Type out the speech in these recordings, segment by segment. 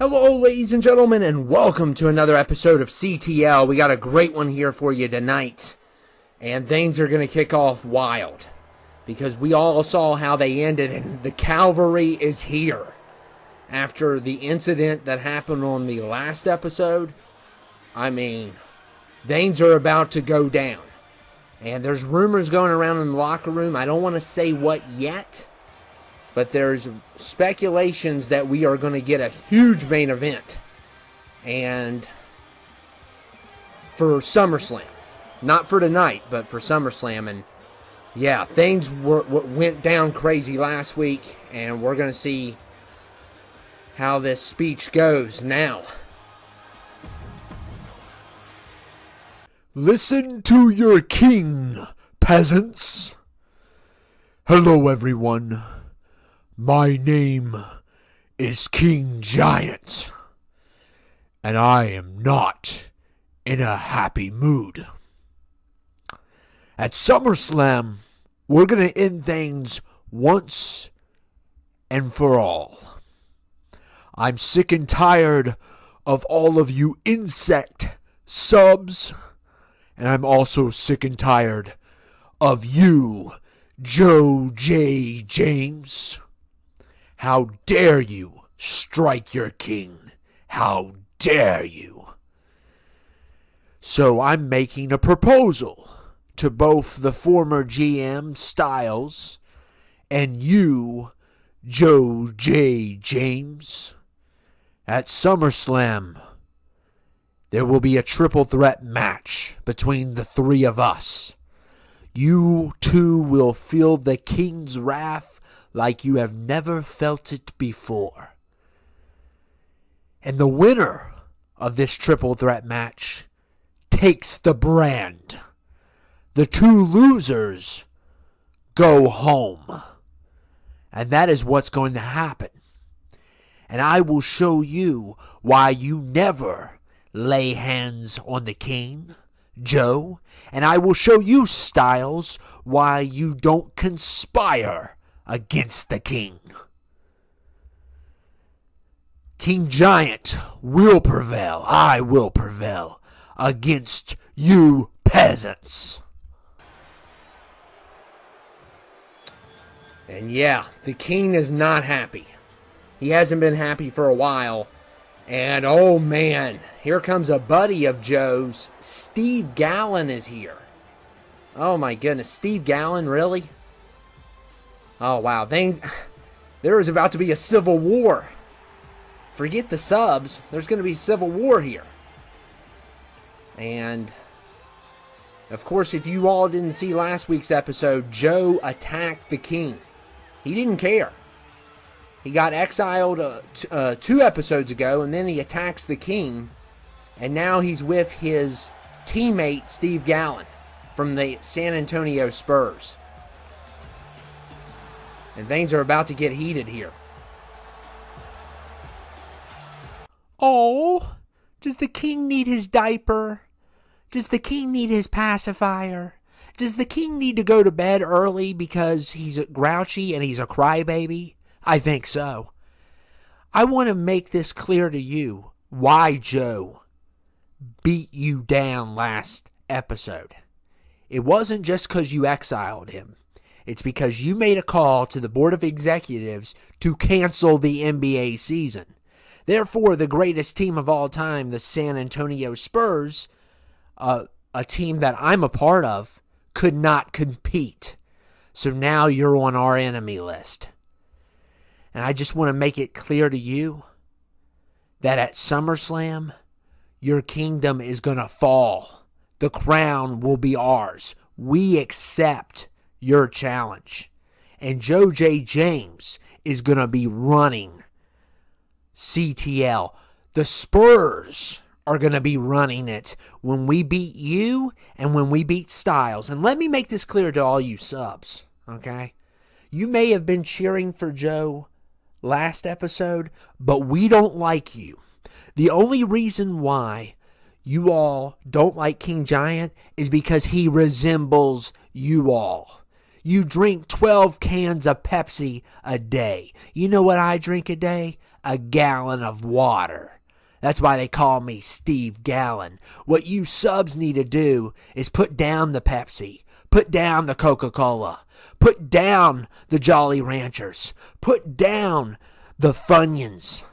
Hello, ladies and gentlemen, and welcome to another episode of CTL. We got a great one here for you tonight, and things are going to kick off wild because we all saw how they ended, and the cavalry is here. After the incident that happened on the last episode, things are about to go down, and there's rumors going around in the locker room. I don't want to say what yet, but there's speculations that we are going to get a huge main event and for Summerslam. Not for tonight, but for Summerslam. And yeah, things went down crazy last week, and we're going to see how this speech goes now. Listen to your king, peasants. Hello, everyone. My name is King Giant, and I am not in a happy mood. At Summerslam, we're going to end things once and for all. I'm sick and tired of all of you insect subs, and I'm also sick and tired of you, Joe J. James. How dare you strike your king? How dare you? So I'm making a proposal to both the former GM Styles and you, Joe J. James. At SummerSlam, there will be a triple threat match between the three of us. You two will feel the king's wrath like you have never felt it before. And the winner of this triple threat match takes the brand. The two losers go home. And that is what's going to happen. And I will show you why you never lay hands on the king, Joe. And I will show you, Styles, why you don't conspire against the king. King Giant will prevail. I will prevail against you peasants. And yeah, the king is not happy. He hasn't been happy for a while. And oh man, here comes a buddy of Joe's. Steve Gallen is here. Oh my goodness, Steve Gallen, really? Oh wow, there is about to be a civil war. Forget the subs, there's going to be civil war here. And of course, if you all didn't see last week's episode, Joe attacked the king. He didn't care. He got exiled 2 episodes ago, and then he attacks the king. And now he's with his teammate, Steve Gallen, from the San Antonio Spurs. And things are about to get heated here. Oh, does the king need his diaper? Does the king need his pacifier? Does the king need to go to bed early because he's grouchy and he's a crybaby? I think so. I want to make this clear to you why Joe beat you down last episode. It wasn't just because you exiled him. It's because you made a call to the board of executives to cancel the NBA season. Therefore, the greatest team of all time, the San Antonio Spurs, a team that I'm a part of, could not compete. So now you're on our enemy list. And I just want to make it clear to you that at SummerSlam, your kingdom is going to fall. The crown will be ours. We accept your challenge. And Joe J. James is going to be running CTL. The Spurs are going to be running it when we beat you and when we beat Styles. And let me make this clear to all you subs, okay? You may have been cheering for Joe last episode, but we don't like you. The only reason why you all don't like King Giant is because he resembles you all. You drink 12 cans of Pepsi a day. You know what I drink a day? a gallon of water. That's why they call me Steve Gallon. What you subs need to do is put down the Pepsi, put down the Coca-Cola, put down the Jolly Ranchers, put down the Funyuns,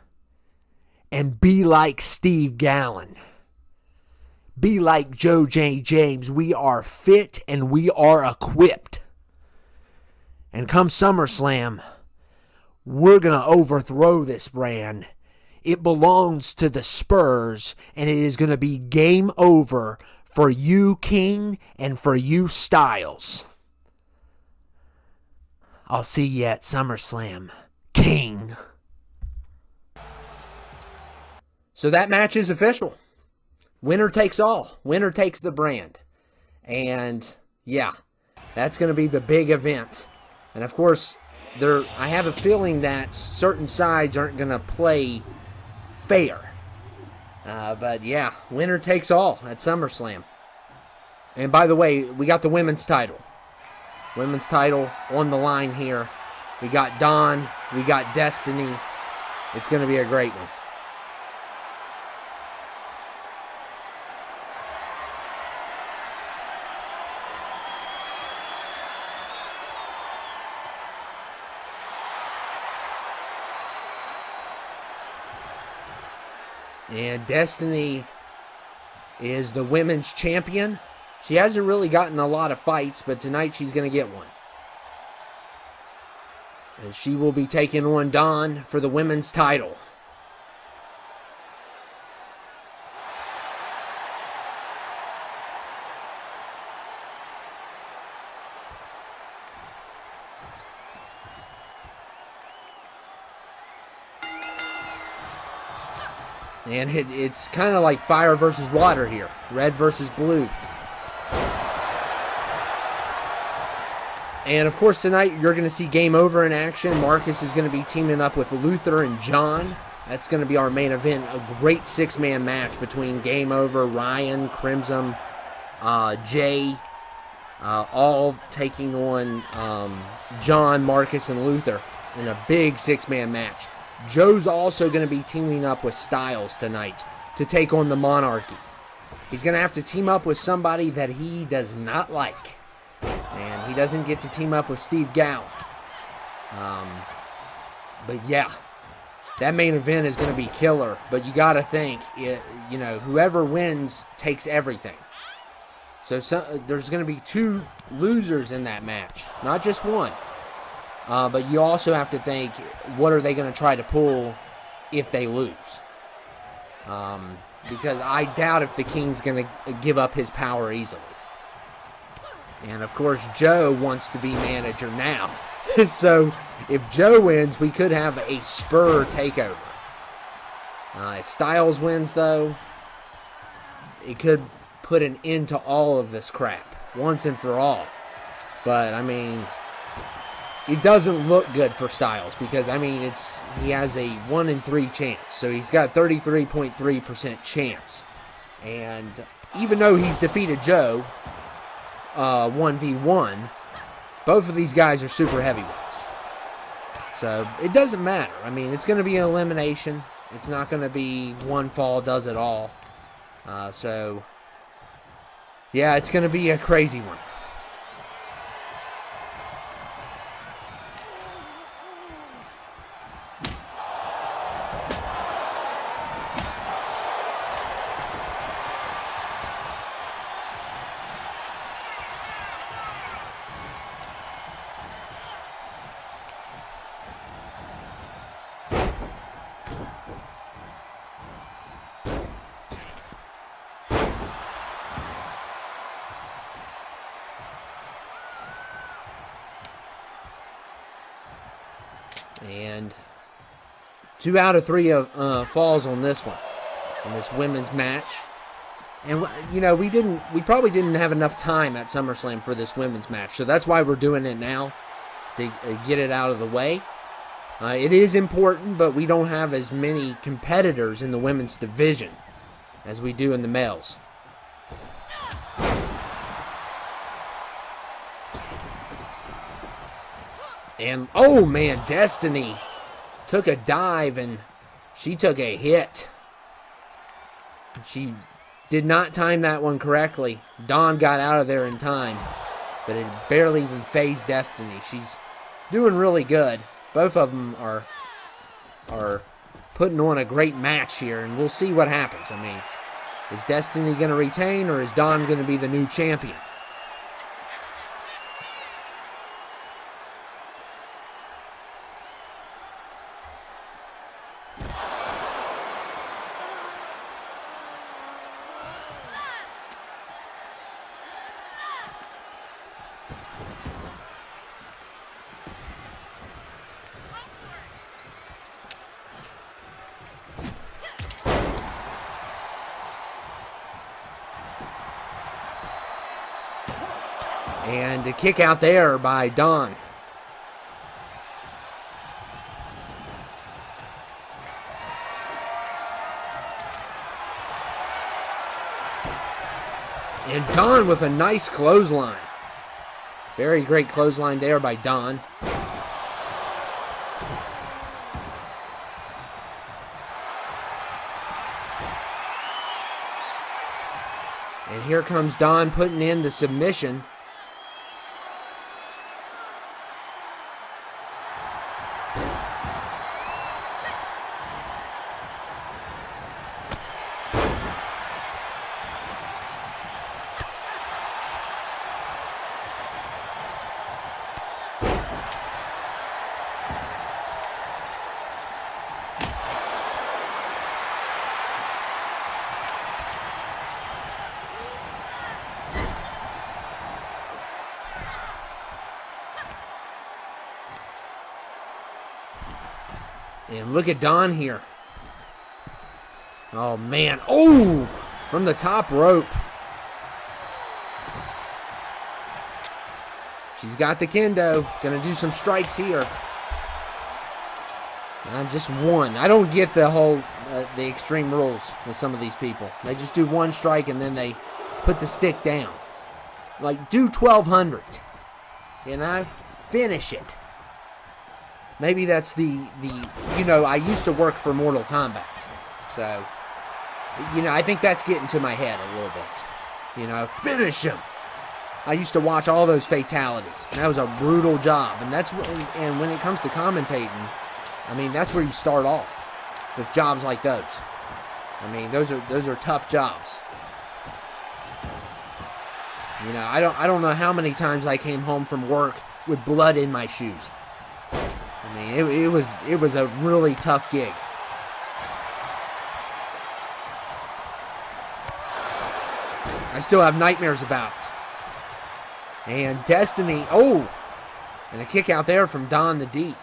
and be like Steve Gallon. Be like Joe J. James. We are fit and we are equipped. And come SummerSlam, we're going to overthrow this brand. It belongs to the Spurs, and it is going to be game over for you, King, and for you, Styles. I'll see you at SummerSlam, King. So that match is official. Winner takes all. Winner takes the brand. And, yeah, that's going to be the big event. And, of course, I have a feeling that certain sides aren't going to play fair. But, yeah, winner takes all at SummerSlam. And, by the way, we got the women's title. Women's title on the line here. We got Dawn. We got Destiny. It's going to be a great one. And Destiny is the women's champion. She hasn't really gotten a lot of fights, but tonight she's going to get one. And she will be taking on Dawn for the women's title. And it's kind of like fire versus water here. Red versus blue. And, of course, tonight you're going to see Game Over in action. Marcus is going to be teaming up with Luther and John. That's going to be our main event. A great six-man match between Game Over, Ryan, Crimson, Jay, all taking on John, Marcus, and Luther in a big six-man match. Joe's also going to be teaming up with Styles tonight to take on the Monarchy. He's going to have to team up with somebody that he does not like. And he doesn't get to team up with Steve Gallon. But yeah, that main event is going to be killer. But you got to think, whoever wins takes everything. So there's going to be two losers in that match, not just one. But you also have to think, what are they going to try to pull if they lose? Because I doubt if the King's going to give up his power easily. And, of course, Joe wants to be manager now. So, if Joe wins, we could have a Spur takeover. If Styles wins, though, it could put an end to all of this crap once and for all. But, I mean, it doesn't look good for Styles because, I mean, he has a 1 in 3 chance. So, he's got 33.3% chance. And even though he's defeated Joe 1v1, both of these guys are super heavyweights. So, it doesn't matter. I mean, it's going to be an elimination. It's not going to be one fall does it all. So, yeah, it's going to be a crazy one. And 2 out of 3 falls on this one, in this women's match. And, we probably didn't have enough time at SummerSlam for this women's match. So that's why we're doing it now, to get it out of the way. It is important, but we don't have as many competitors in the women's division as we do in the males. And, oh man, Destiny took a dive and She took a hit. She did not time that one correctly. Dawn got out of there in time, but it barely even phased Destiny. She's doing really good. Both of them are putting on a great match here, and we'll see what happens. I mean, is Destiny going to retain, or is Dawn going to be the new champion? And a kick out there by Dawn. And Dawn with a nice clothesline. Very great clothesline there by Dawn. And here comes Dawn putting in the submission. And look at Dawn here. Oh, man. Oh! From the top rope. She's got the kendo. Gonna do some strikes here. Just one. I don't get the whole, the extreme rules with some of these people. They just do one strike and then they put the stick down. Like, do 1,200. You know? Finish it. Maybe that's the I used to work for Mortal Kombat. So, I think that's getting to my head a little bit. Finish him. I used to watch all those fatalities. And that was a brutal job. And when it comes to commentating, I mean, that's where you start off with jobs like those. I mean, those are tough jobs. I don't know how many times I came home from work with blood in my shoes. I mean, it was a really tough gig. I still have nightmares about it. And Destiny, and a kick out there from Dawn the Deke.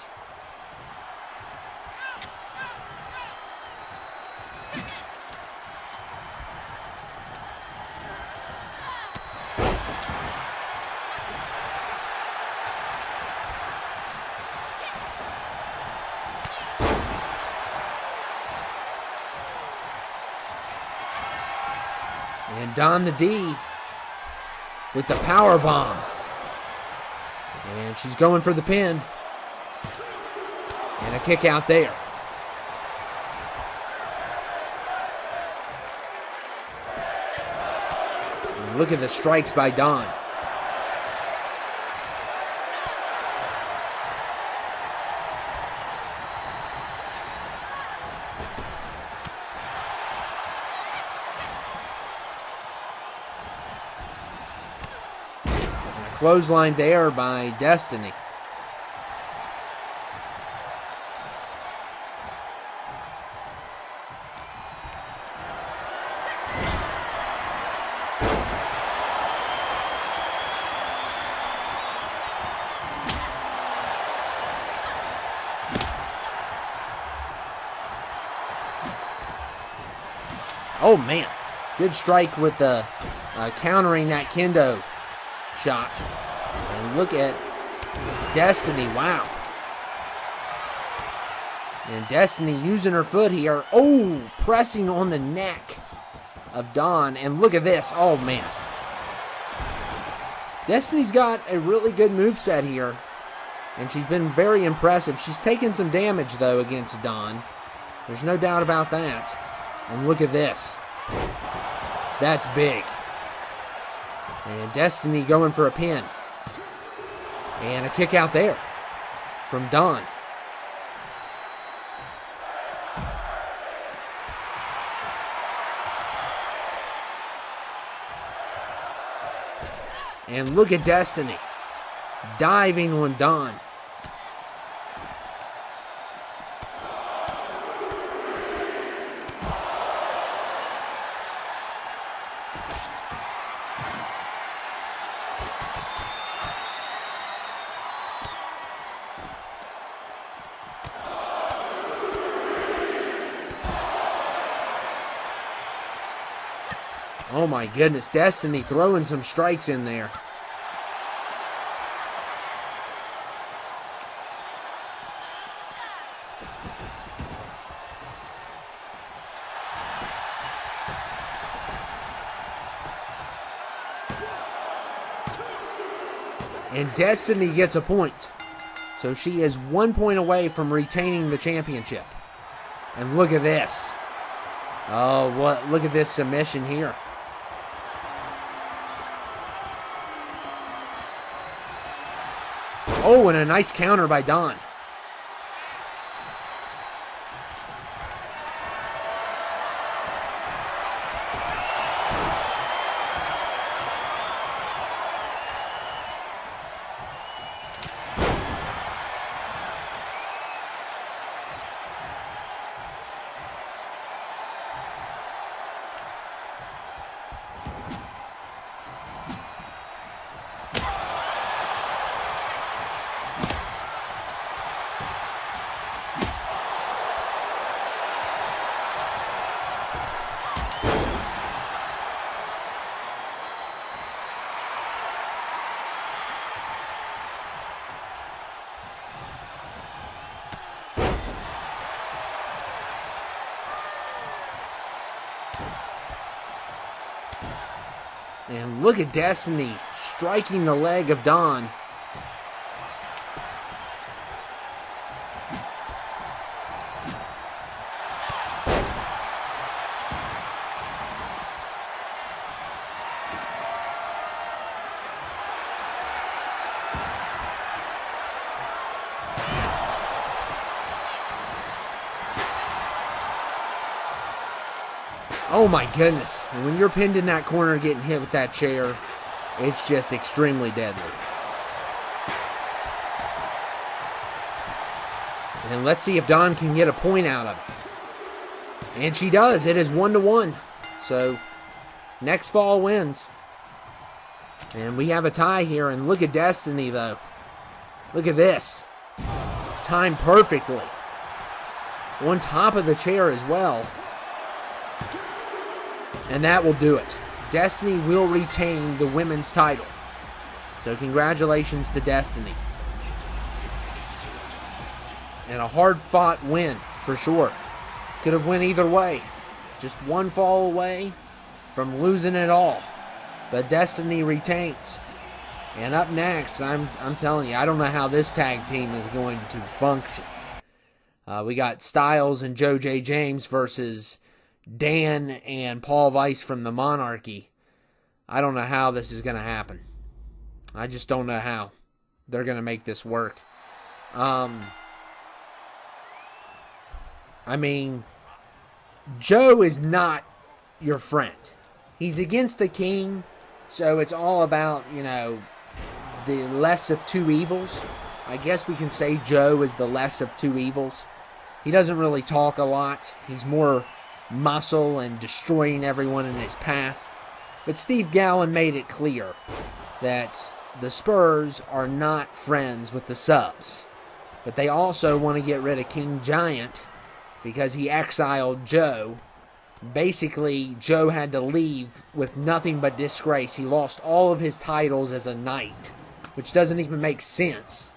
And Dawn the D with the power bomb. And she's going for the pin. And a kick out there. And look at the strikes by Dawn. Clothesline there by Destiny. Oh man, good strike with the countering that kendo shot. And look at Destiny, wow. And Destiny using her foot here. Oh, pressing on the neck of Dawn. And look at this, oh man. Destiny's got a really good moveset here. And she's been very impressive. She's taken some damage though against Dawn. There's no doubt about that. And look at this. That's big. And Destiny going for a pin. And a kick out there from Dawn. And look at Destiny diving on Dawn. Oh my goodness, Destiny throwing some strikes in there. And Destiny gets a point. So she is 1 point away from retaining the championship. And look at this. Oh, what? Look at this submission here. Oh, and a nice counter by Dawn. And look at Destiny striking the leg of Dawn. Oh my goodness. And when you're pinned in that corner getting hit with that chair, it's just extremely deadly. And let's see if Dawn can get a point out of it. And she does. It is 1-1. So, next fall wins. And we have a tie here. And look at Destiny, though. Look at this. Timed perfectly. On top of the chair as well. And that will do it. Destiny will retain the women's title. So congratulations to Destiny. And a hard-fought win, for sure. Could have went either way. Just one fall away from losing it all. But Destiny retains. And up next, I'm telling you, I don't know how this tag team is going to function. We got Styles and Joe J. James versus Dan and Paul Weiss from the Monarchy. I don't know how this is going to happen. I just don't know how they're going to make this work. I mean, Joe is not your friend. He's against the king, so it's all about, the less of two evils. I guess we can say Joe is the less of two evils. He doesn't really talk a lot. He's more muscle and destroying everyone in his path. But Steve Gallen made it clear that the Spurs are not friends with the subs. But they also want to get rid of King Giant because he exiled Joe. Basically, Joe had to leave with nothing but disgrace. He lost all of his titles as a knight, which doesn't even make sense.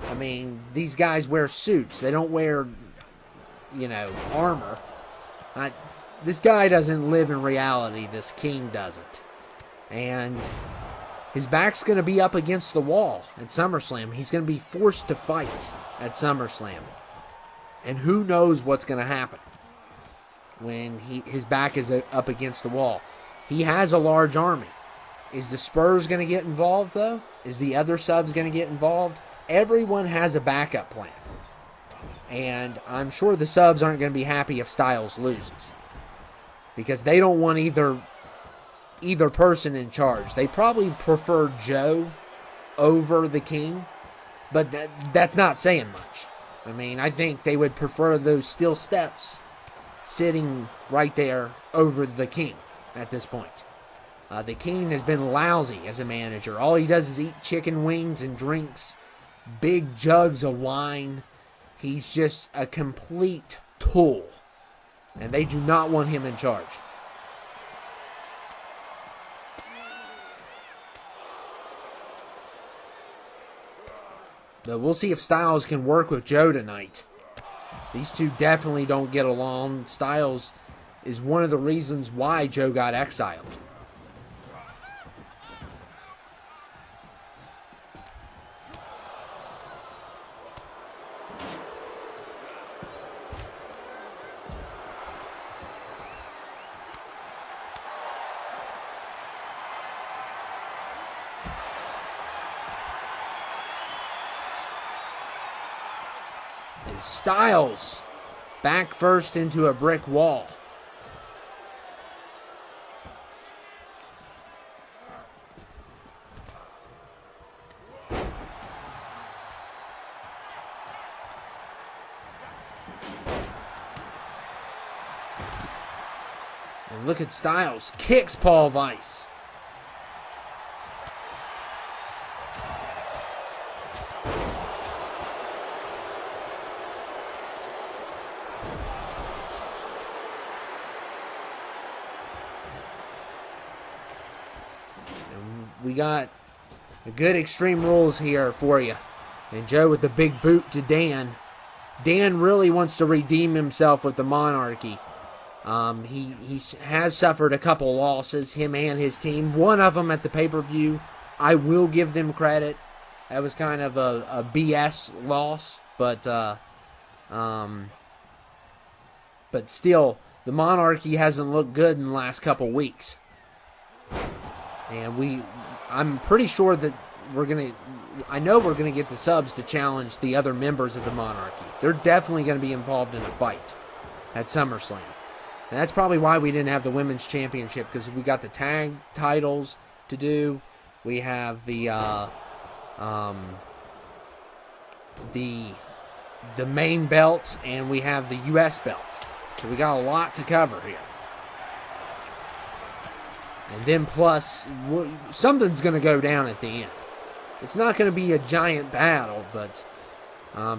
I mean, these guys wear suits. They don't wear, armor. This guy doesn't live in reality. This king doesn't. And his back's going to be up against the wall at SummerSlam. He's going to be forced to fight at SummerSlam. And who knows what's going to happen. when his back is up against the wall. He has a large army. Is the Spurs going to get involved, though? Is the other subs going to get involved? Everyone has a backup plan. And I'm sure the subs aren't going to be happy if Styles loses, because they don't want either person in charge. They probably prefer Joe over the King, but that's not saying much. I mean, I think they would prefer those steel steps sitting right there over the King at this point. The King has been lousy as a manager. All he does is eat chicken wings and drinks big jugs of wine. He's just a complete tool, and they do not want him in charge. But we'll see if Styles can work with Joe tonight. These two definitely don't get along. Styles is one of the reasons why Joe got exiled. And Styles back first into a brick wall. And look at Styles. Kicks Paul Weiss. We got a good Extreme Rules here for you. And Joe with the big boot to Dan. Dan really wants to redeem himself with the Monarchy. He has suffered a couple losses, him and his team. One of them at the pay-per-view. I will give them credit. That was kind of a BS loss. But still, the Monarchy hasn't looked good in the last couple weeks. And I'm pretty sure that I know we're gonna get the subs to challenge the other members of the Monarchy. They're definitely gonna be involved in a fight at Summerslam. And that's probably why we didn't have the women's championship, because we got the tag titles to do. We have the main belt, and we have the US belt. So we got a lot to cover here. And then plus, something's going to go down at the end. It's not going to be a giant battle, but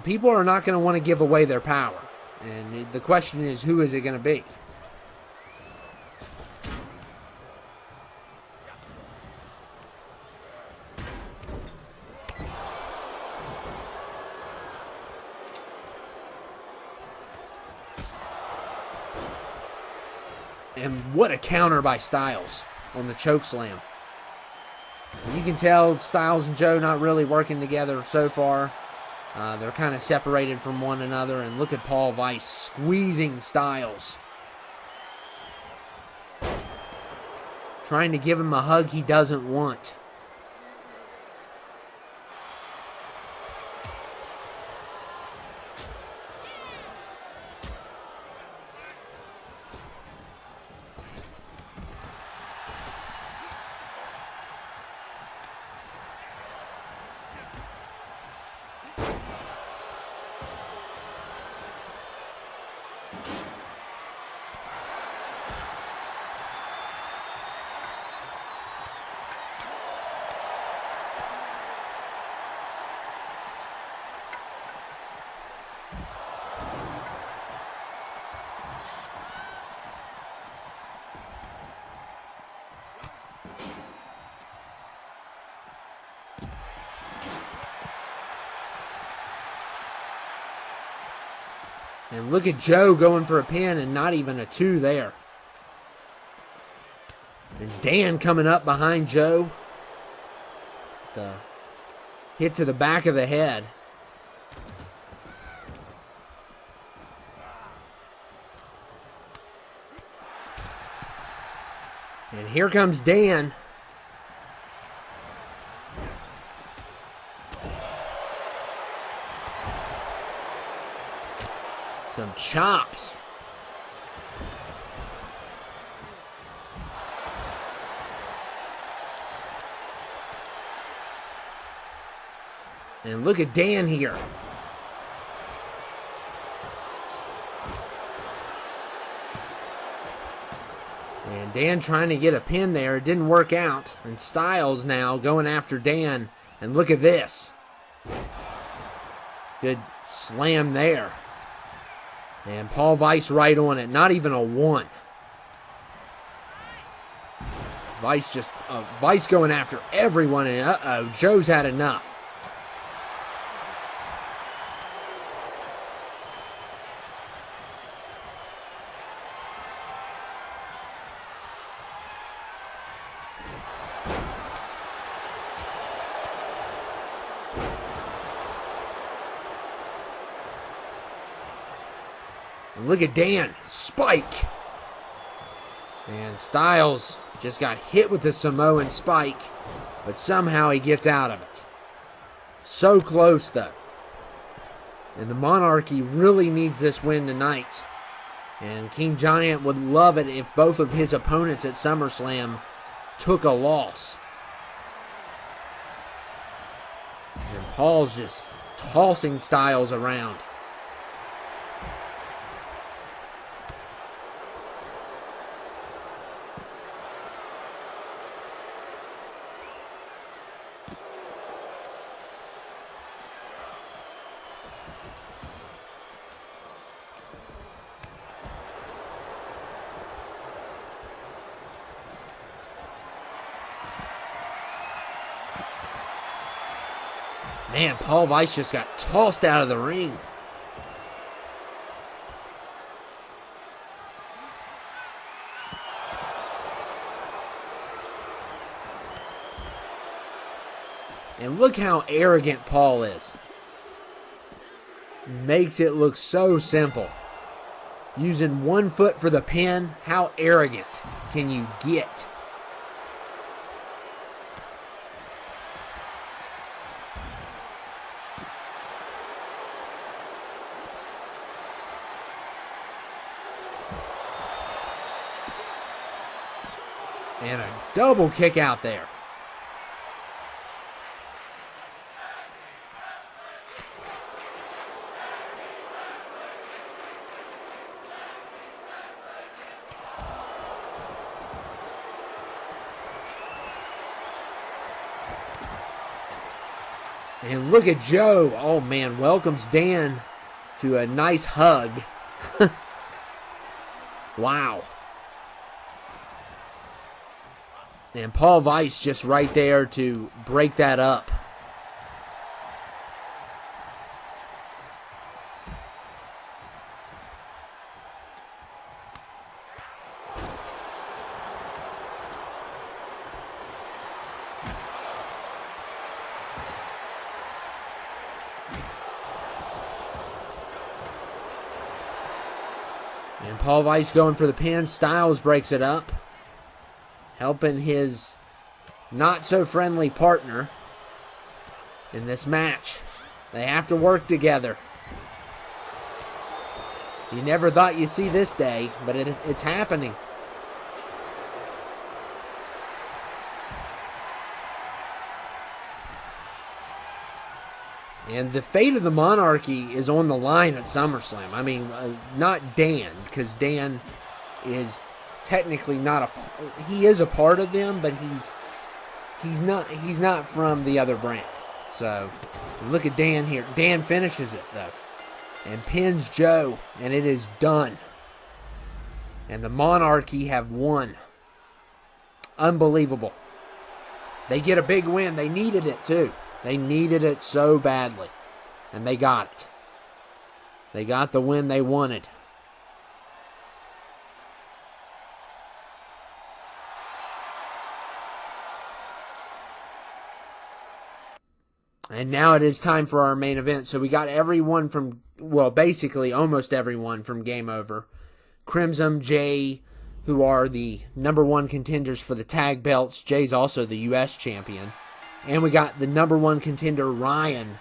people are not going to want to give away their power. And the question is, who is it going to be? And what a counter by Styles on the chokeslam. You can tell Styles and Joe not really working together so far. They're kind of separated from one another. And look at Paul Weiss squeezing Styles. Trying to give him a hug he doesn't want. And look at Joe going for a pin and not even a 2 there. And Dan coming up behind Joe. The hit to the back of the head. And here comes Dan. Some chops. And look at Dan here. And Dan trying to get a pin there. It didn't work out. And Styles now going after Dan. And look at this. Good slam there. And Paul Weiss right on it. Not even a 1. Weiss going after everyone. And uh-oh, Joe's had enough. And look at Dan. Spike. And Styles just got hit with the Samoan spike. But somehow he gets out of it. So close, though. And the Monarchy really needs this win tonight. And King Giant would love it if both of his opponents at SummerSlam took a loss. And Paul's just tossing Styles around. Man, Paul Weiss just got tossed out of the ring. And look how arrogant Paul is. Makes it look so simple. Using one foot for the pin, how arrogant can you get? And a double kick out there. And look at Joe. Oh, man, welcomes Dan to a nice hug. Wow. And Paul Weiss just right there to break that up. And Paul Weiss going for the pin. Styles breaks it up. Helping his not-so-friendly partner in this match. They have to work together. You never thought you'd see this day, but it's happening. And the fate of the Monarchy is on the line at SummerSlam. I mean, not Dan, because Dan is technically not he is a part of them, but he's not from the other brand. So look at Dan here. Dan finishes it though and pins Joe, and it is done. And the Monarchy have won. Unbelievable. They get a big win. They needed it too. They needed it so badly, and they got it. They got the win they wanted. And now it is time for our main event. So we got everyone from, well, basically almost everyone from Game Over. Crimson, Jay, who are the #1 contenders for the tag belts. Jay's also the U.S. champion. And we got the #1 contender Ryan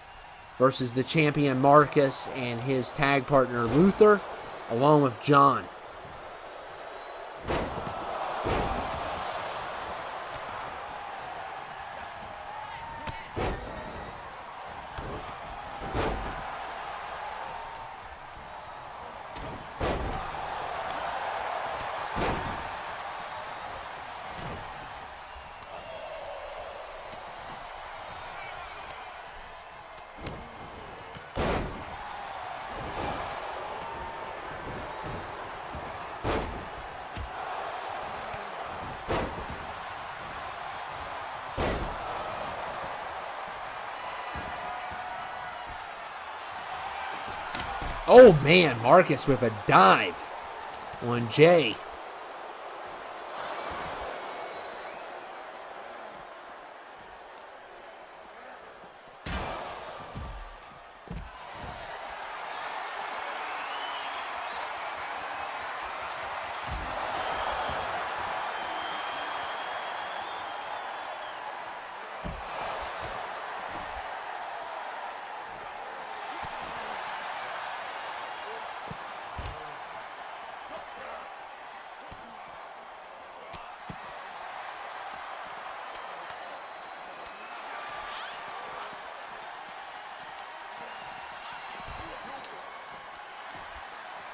versus the champion Marcus and his tag partner Luther, along with John. Oh man, Marcus with a dive on Jay.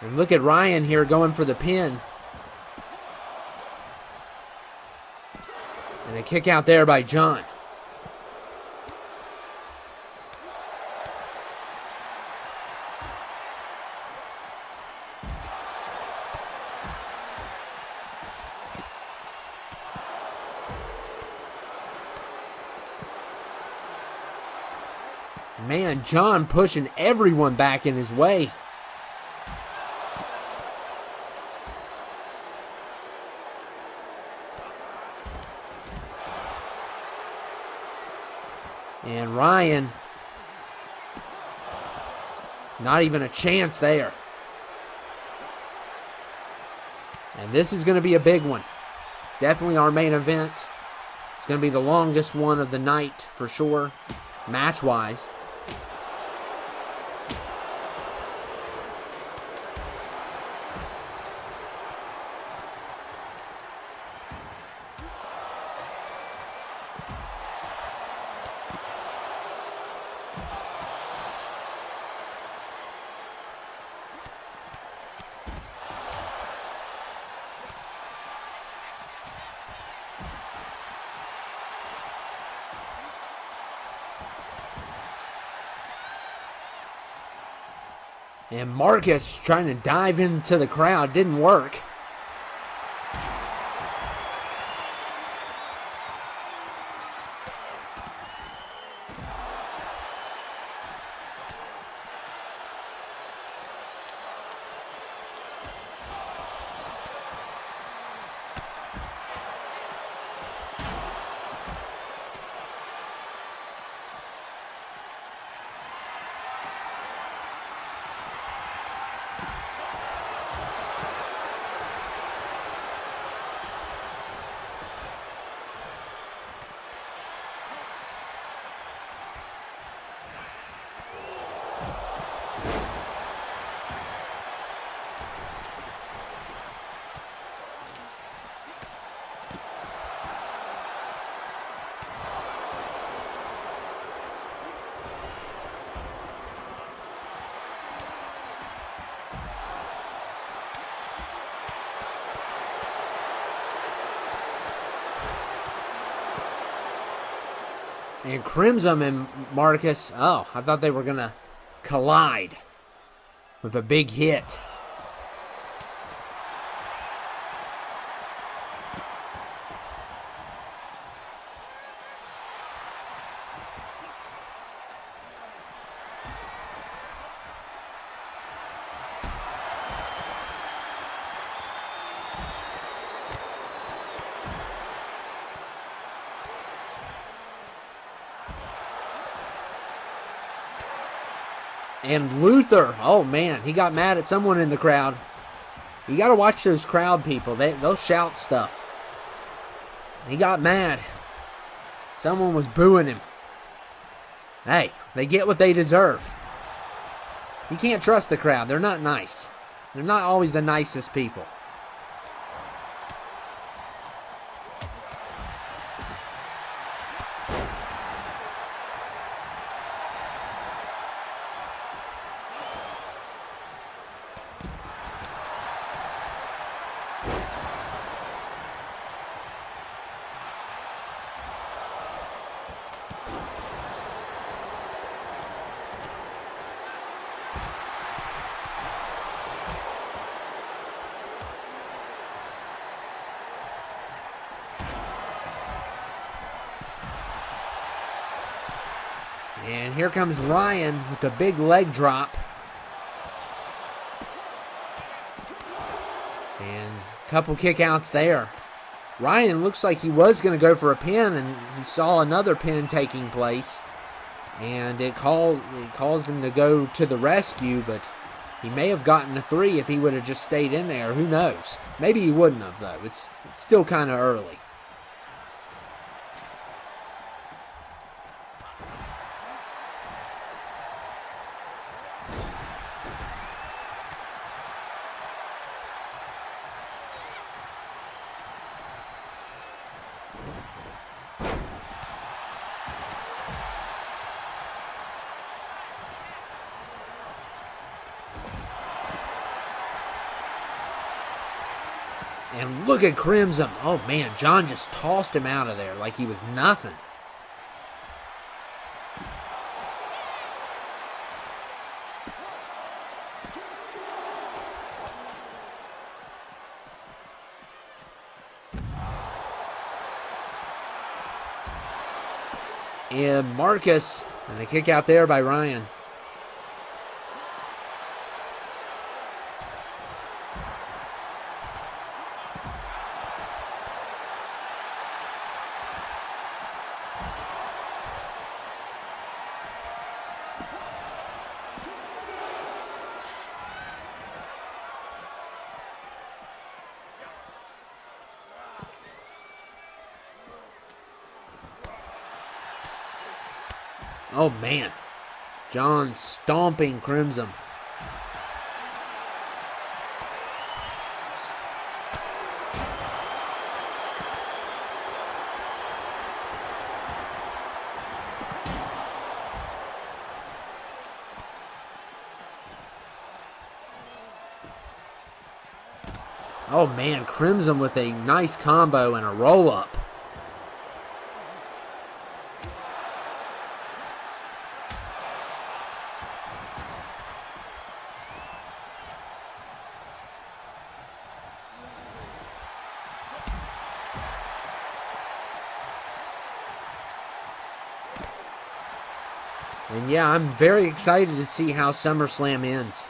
And look at Ryan here going for the pin. And a kick out there by John. Man, John pushing everyone back in his way. And Ryan, not even a chance there. And this is going to be a big one. Definitely our main event. It's going to be the longest one of the night for sure, match-wise. And Marcus trying to dive into the crowd. Didn't work. And Crimson and Marcus, oh, I thought they were going to collide with a big hit. And Luther, oh man, he got mad at someone in the crowd. You got to watch those crowd people. They'll shout stuff. He got mad. Someone was booing him. Hey, they get what they deserve. You can't trust the crowd. They're not nice. They're not always the nicest people. And here comes Ryan with the big leg drop. And a couple kickouts there. Ryan looks like he was going to go for a pin, and he saw another pin taking place. And it caused him to go to the rescue, but he may have gotten a 3 if he would have just stayed in there. Who knows? Maybe he wouldn't have, though. It's still kind of early. And look at Crimson. Oh, man, John just tossed him out of there like he was nothing. And Marcus, and a kick out there by Ryan. Oh, man. John stomping Crimson. Oh, man. Crimson with a nice combo and a roll-up. And yeah, I'm very excited to see how Summerslam ends.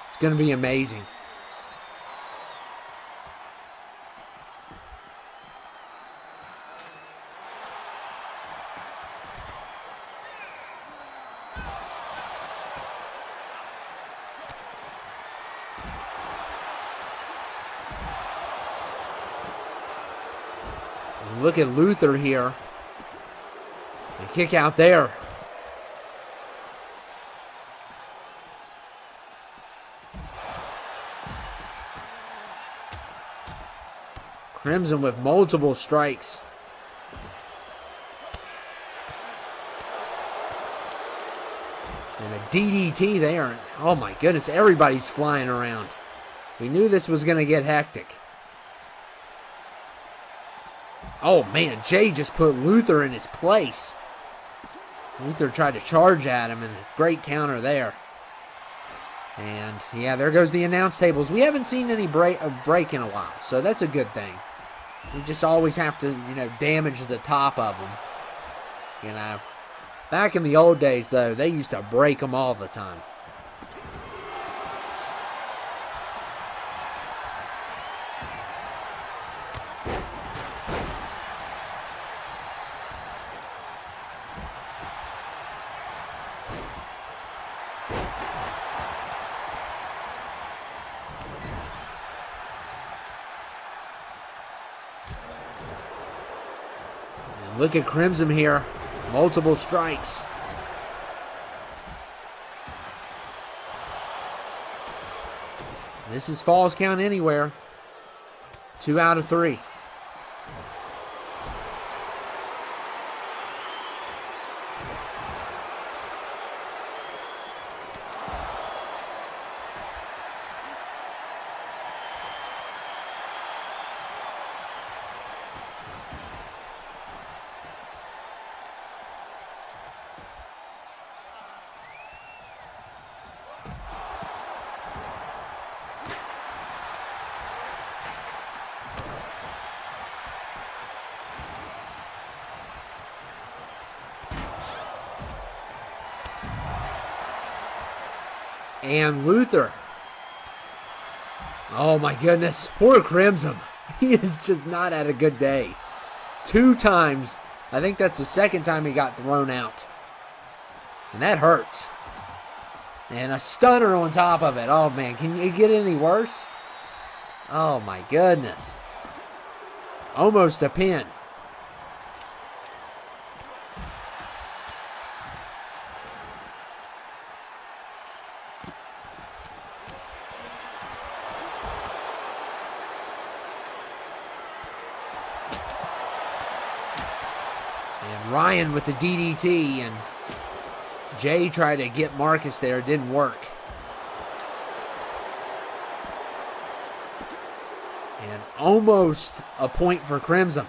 It's going to be amazing. And look at Luther here. A kick out there. Crimson with multiple strikes. And a DDT there. Oh my goodness, everybody's flying around. We knew this was going to get hectic. Oh man, Jay just put Luther in his place. Luther tried to charge at him, and a great counter there. And yeah, there goes the announce tables. We haven't seen any break in a while, so that's a good thing. We just always have to, damage the top of them. Back in the old days, though, they used to break them all the time. Look at Crimson here. Multiple strikes. This is Falls Count Anywhere. 2 out of 3. And Luther. Oh my goodness. Poor Crimson. He is just not had a good day. 2 times. I think that's the second time he got thrown out. And that hurts. And a stunner on top of it. Oh man, can you get any worse? Oh my goodness. Almost a pin. Ryan with the DDT, and Jay tried to get Marcus there. It didn't work. And almost a point for Crimson.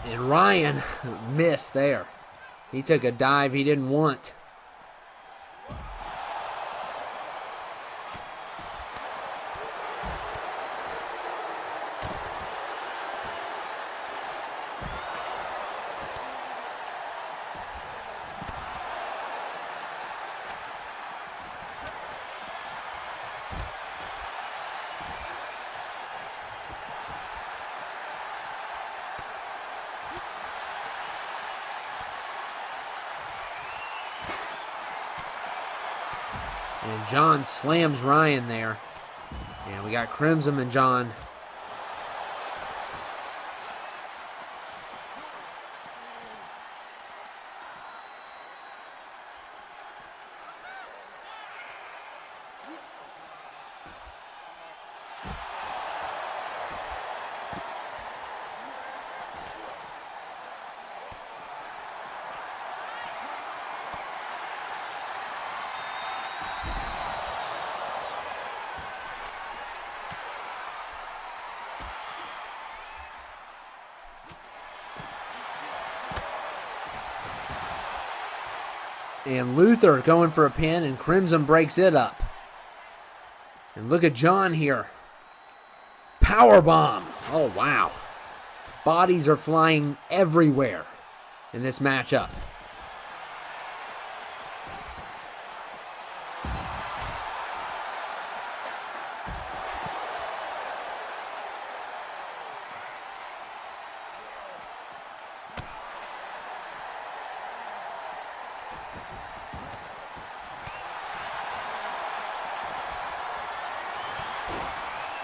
And Ryan missed there. He took a dive he didn't want. And John slams Ryan there. And we got Crimson and John. And Luther going for a pin, and Crimson breaks it up. And look at John here. Powerbomb. Oh, wow. Bodies are flying everywhere in this matchup.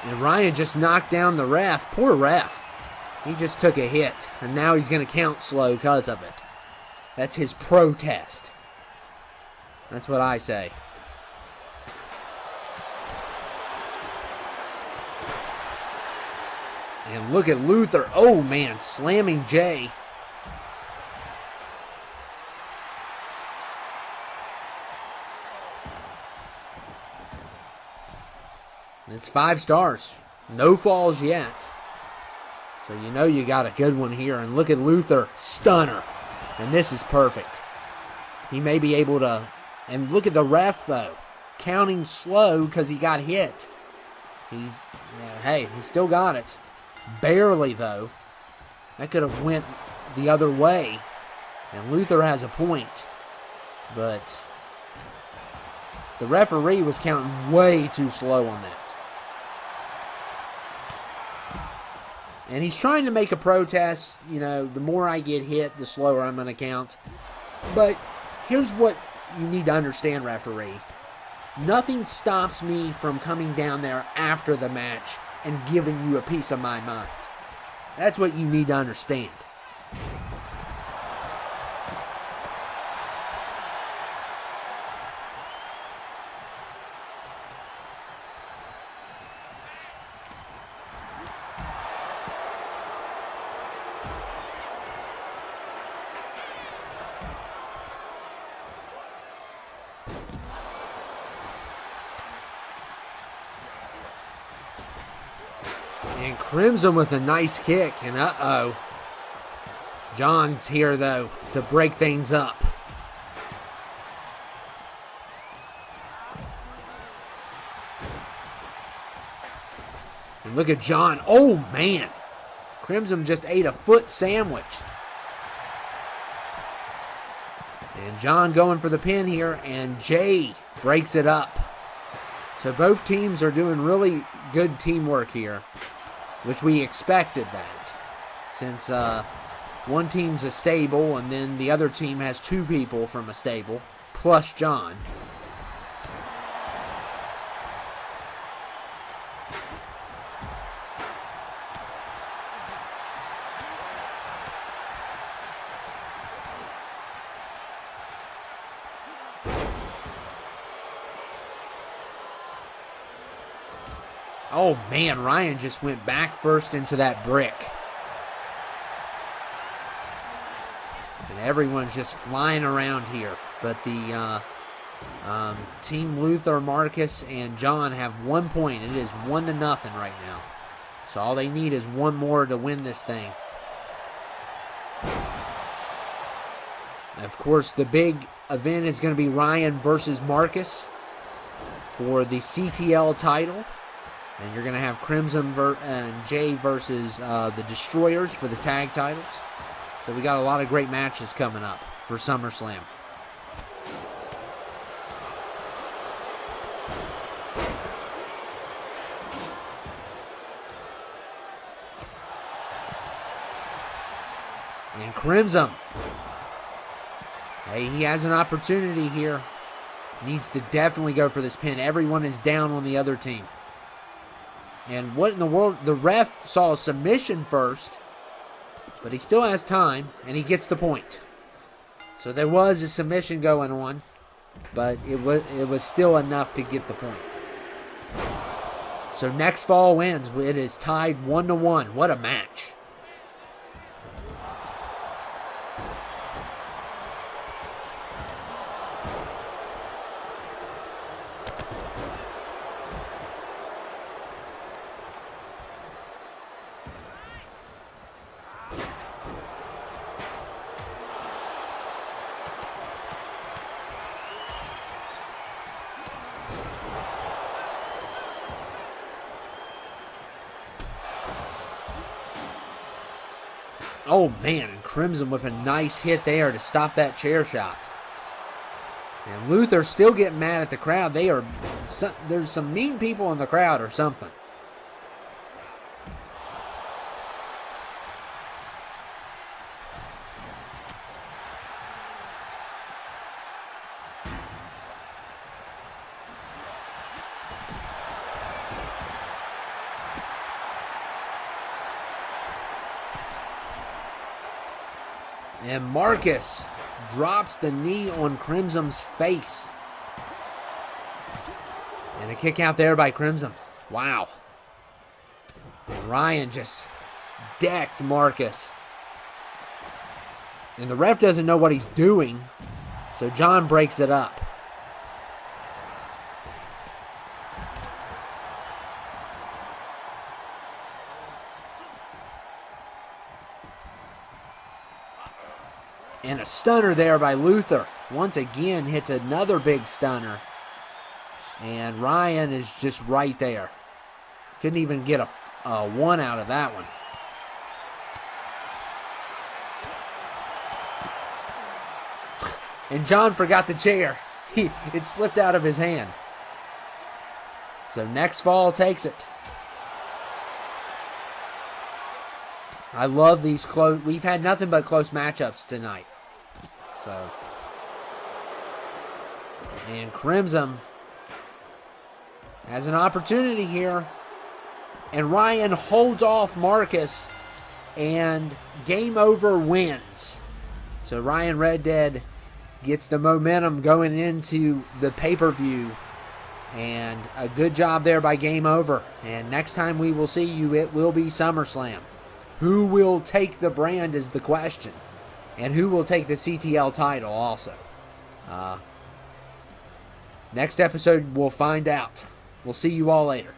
And Ryan just knocked down the ref. Poor ref. He just took a hit, and now he's going to count slow because of it. That's his protest. That's what I say. And look at Luther. Oh, man, slamming Jay. It's 5 stars. No falls yet. So you know you got a good one here. And look at Luther. Stunner. And this is perfect. He may be able to... And look at the ref, though. Counting slow because he got hit. Hey, he still got it. Barely, though. That could have went the other way. And Luther has a point. But the referee was counting way too slow on that. And he's trying to make a protest. You know, the more I get hit, the slower I'm going to count. But here's what you need to understand, referee. Nothing stops me from coming down there after the match and giving you a piece of my mind. That's what you need to understand. And Crimson with a nice kick, and uh-oh. John's here, though, to break things up. And look at John. Oh, man. Crimson just ate a foot sandwich. And John going for the pin here, and Jay breaks it up. So both teams are doing really good teamwork here, which we expected that, since one team's a stable and then the other team has two people from a stable, plus John. Oh man, Ryan just went back first into that brick. And everyone's just flying around here. But the Team Luther, Marcus, and John have 1 point. It is 1-0 right now. So all they need is one more to win this thing. Of course, the big event is going to be Ryan versus Marcus for the CTL title. And you're going to have Crimson and Jay versus the Destroyers for the tag titles. So we got a lot of great matches coming up for SummerSlam. And Crimson. Hey, he has an opportunity here. Needs to definitely go for this pin. Everyone is down on the other team. And what in the world? The ref saw a submission first, but he still has time, and he gets the point. So there was a submission going on, but it was still enough to get the point. So next fall wins. It is tied 1-1. What a match. Oh, man, and Crimson with a nice hit there to stop that chair shot. And Luther still getting mad at the crowd. There's some mean people in the crowd or something. And Marcus drops the knee on Crimson's face. And a kick out there by Crimson. Wow. And Ryan just decked Marcus. And the ref doesn't know what he's doing, so John breaks it up. And a stunner there by Luther. Once again hits another big stunner. And Ryan is just right there. Couldn't even get a 1 out of that one. And John forgot the chair. It slipped out of his hand. So next fall takes it. I love these close. We've had nothing but close matchups tonight. So. And Crimson has an opportunity here. And Ryan holds off Marcus. And Game Over wins. So Ryan Red Dead gets the momentum going into the pay-per-view. And a good job there by Game Over. And next time we will see you, it will be SummerSlam. Who will take the brand is the question. And who will take the CTL title also. Next episode, we'll find out. We'll see you all later.